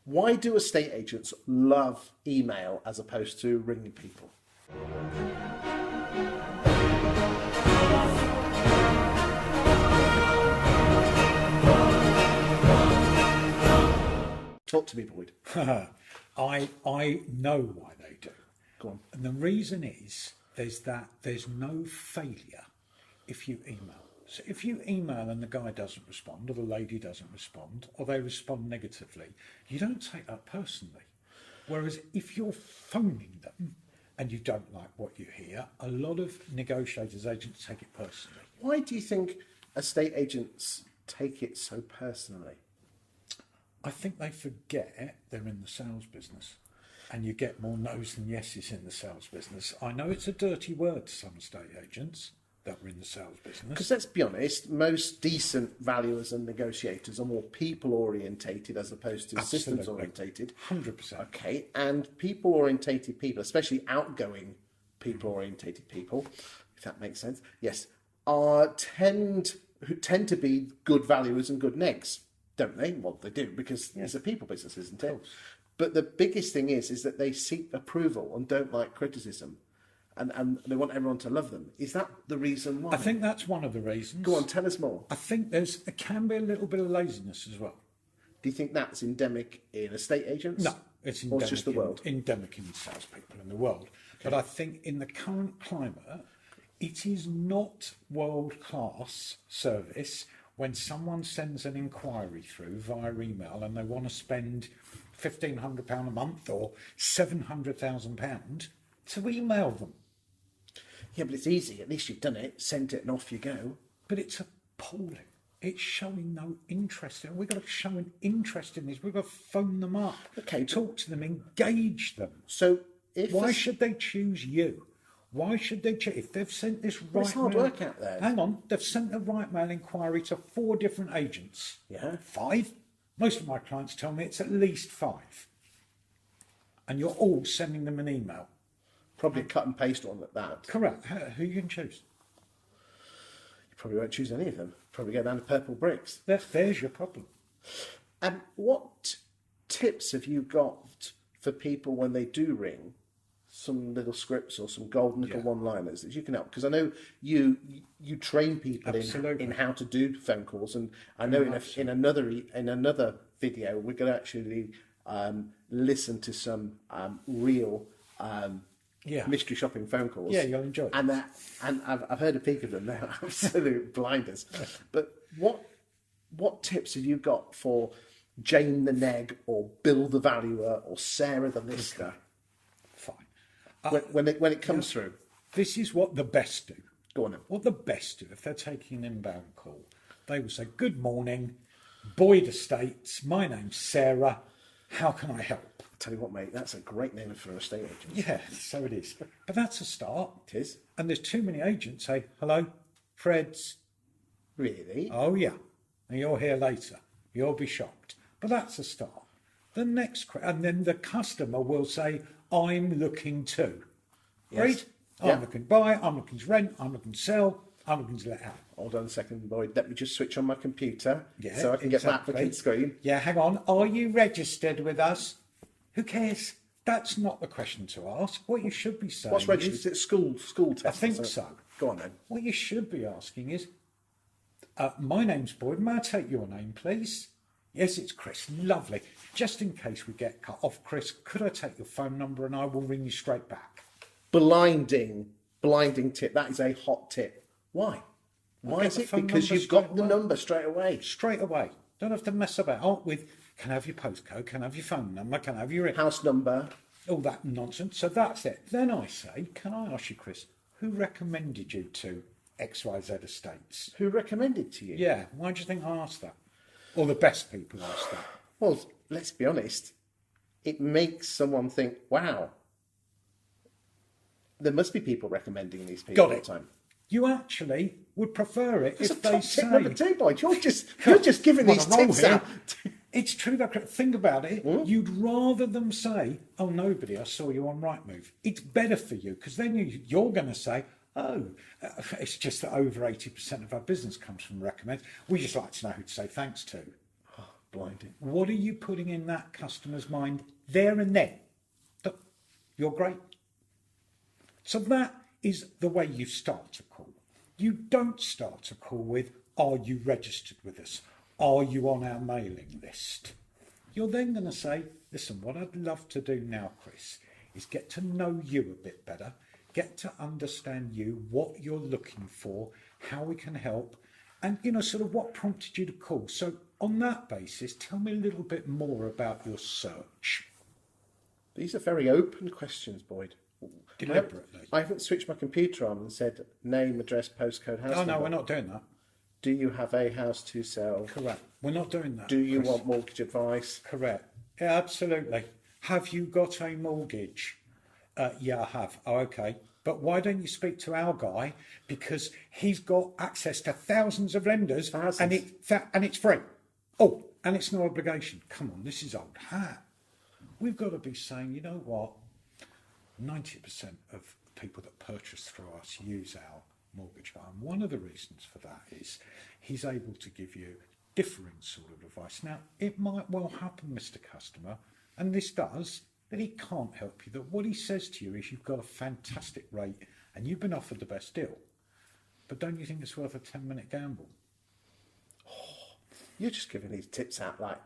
Why do estate agents love email as opposed to ringing people? Talk to me, Boyd. I know why they do. Go on. And the reason is there's no failure if you email. So if you email and the guy doesn't respond or the lady doesn't respond or they respond negatively, you don't take that personally. Whereas if you're phoning them and you don't like what you hear, a lot of negotiators, agents take it personally. Why do you think estate agents take it so personally? I think they forget they're in the sales business. And you get more no's than yeses in the sales business. I know it's a dirty word to some estate agents that were in the sales business. Because let's be honest, most decent valuers and negotiators are more people orientated as opposed to systems orientated. 100%. Okay, and people orientated people, especially outgoing people orientated people, if that makes sense, yes, tend to be good valuers and good negs, don't they? Well, they do, because it's a people business, isn't it? But the biggest thing is that they seek approval and don't like criticism. And they want everyone to love them. Is that the reason why? I think that's one of the reasons. Go on, tell us more. I think there can be a little bit of laziness as well. Do you think that's endemic in estate agents? No, it's endemic. Or it's just the world? Endemic in salespeople in the world. Okay. But I think in the current climate, it is not world-class service when someone sends an inquiry through via email and they want to spend £1,500 a month or £700,000 to email them. Yeah, but it's easy. At least you've done it, sent it, and off you go. But it's appalling. It's showing no interest in it. We've got to show an interest in this. We've got to phone them up, talk to them, engage them. So why should they choose you? Why should they choose? If they've sent this right it's hard mail, work out there. Hang on, they've sent the right mail inquiry to 4 different agents. Yeah. 5? Most of my clients tell me it's at least 5. And you're all sending them an email. Probably a cut and paste one at that. Correct. Who you can choose? You probably won't choose any of them. Probably go down to purple bricks. There's your problem. And what tips have you got for people when they do ring? Some little scripts or some golden little one-liners that you can help, because I know you train people in how to do phone calls, and I know in another video we're going to actually listen to some real mystery shopping phone calls. Yeah, you'll enjoy it. And I've heard a peek of them. They're absolute blinders. But what tips have you got for Jane the neg, or Bill the valuer, or Sarah the listener? Fine. When it comes through. This is what the best do. Go on then. What the best do, if they're taking an inbound call, they will say, "Good morning, Boyd Estates. My name's Sarah. How can I help?" Tell you what, mate, that's a great name for an estate agent. Yeah, so it is. But that's a start. It is. And there's too many agents say, "Hello, Fred's." Really? Oh, yeah. And you're here later. You'll be shocked. But that's a start. The next, and then the customer will say, "I'm looking to." Yes. Right? Yeah. I'm looking to buy, I'm looking to rent, I'm looking to sell, I'm looking to let out. Hold on a second, Boyd. Let me just switch on my computer Yeah, so I can get the applicant screen. Yeah, hang on. Are you registered with us? Who cares? That's not the question to ask. What you should be saying What's registered? Is it school test? I think so. Go on then. What you should be asking is, "My name's Boyd. May I take your name, please?" "Yes, it's Chris." "Lovely. Just in case we get cut off, Chris, could I take your phone number and I will ring you straight back?" Blinding tip. That is a hot tip. Why? Why is it? Because you've got the number straight away. Straight away. Don't have to mess about with, "Can I have your postcode? Can I have your phone number? Can I have your house number?" All that nonsense. So that's it. Then I say, "Can I ask you, Chris, who recommended you to XYZ Estates?" Who recommended to you? Yeah. Why do you think I asked that? Or the best people ask that? Well, let's be honest. It makes someone think, wow, there must be people recommending these people all the time. You actually would prefer it It's if a they top say... tip number 2, Boyd. You're just giving these tips out. It's true, though. Think about it. You'd rather them say, "Oh, nobody, I saw you on Rightmove." It's better for you, because then you're going to say, "Oh, it's just that over 80% of our business comes from recommend. We just like to know who to say thanks to." Blinding. What are you putting in that customer's mind there and then? That you're great. So that is the way you start a call. You don't start a call with, are you registered with us? Are you on our mailing list? You're then going to say, listen, what I'd love to do now, Chris, is get to know you a bit better, get to understand you, what you're looking for, how we can help, and, sort of what prompted you to call. So on that basis, tell me a little bit more about your search. These are very open questions, Boyd. Deliberately. I haven't switched my computer on and said name, address, postcode, house number. No, we're not doing that. Do you have a house to sell? Correct. We're not doing that. Do you Chris. want mortgage advice? Correct. Yeah, absolutely. Have you got a mortgage? Yeah, I have. Oh, okay. But why don't you speak to our guy? Because he's got access to thousands of lenders. Thousands. And it's free. Oh, and it's no obligation. Come on, this is old hat. We've got to be saying, you know what? 90% of people that purchase through us use our mortgage guy. And one of the reasons for that is he's able to give you differing sort of advice. Now, it might well happen, Mr. Customer, and this does, that he can't help you, that what he says to you is you've got a fantastic rate and you've been offered the best deal. But don't you think it's worth a 10-minute gamble? You're just giving these tips out like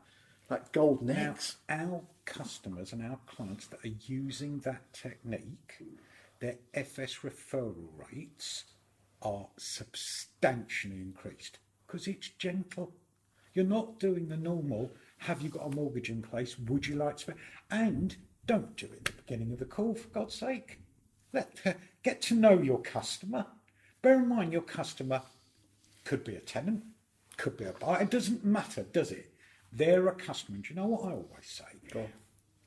golden Now, eggs. our customers and our clients that are using that technique, their FS referral rates are substantially increased because it's gentle. You're not doing the normal, have you got a mortgage in place? Would you like to? And don't do it at the beginning of the call, for God's sake. Get to know your customer. Bear in mind, your customer could be a tenant, could be a buyer. It doesn't matter, does it? They're a customer. And do you know what I always say? Go on.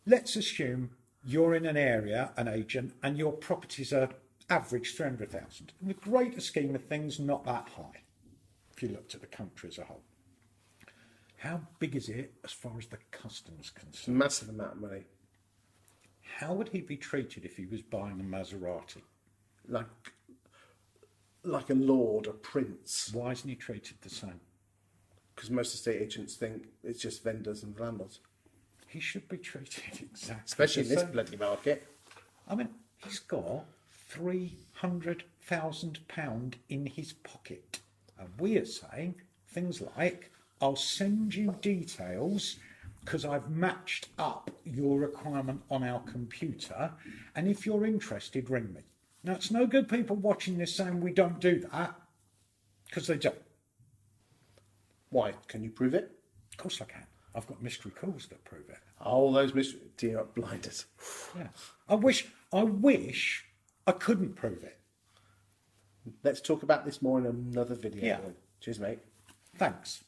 Let's assume you're in an area, an agent, and your properties are average 300,000. In the greater scheme of things, not that high, if you looked at the country as a whole. How big is it as far as the customer's concerned? Massive amount of money. How would he be treated if he was buying a Maserati? Like a lord, a prince. Why isn't he treated the same? Because most estate agents think it's just vendors and landlords. He should be treated exactly Especially the in this same. bloody market. I mean, he's got £300,000 in his pocket. And we are saying things like, I'll send you details because I've matched up your requirement on our computer. And if you're interested, ring me. Now, it's no good people watching this saying we don't do that because they don't. Why? Can you prove it? Of course I can. I've got mystery calls that prove it. All those mystery dear blinders. Yeah. I wish I couldn't prove it. Let's talk about this more in another video. Yeah. Cheers, mate. Thanks.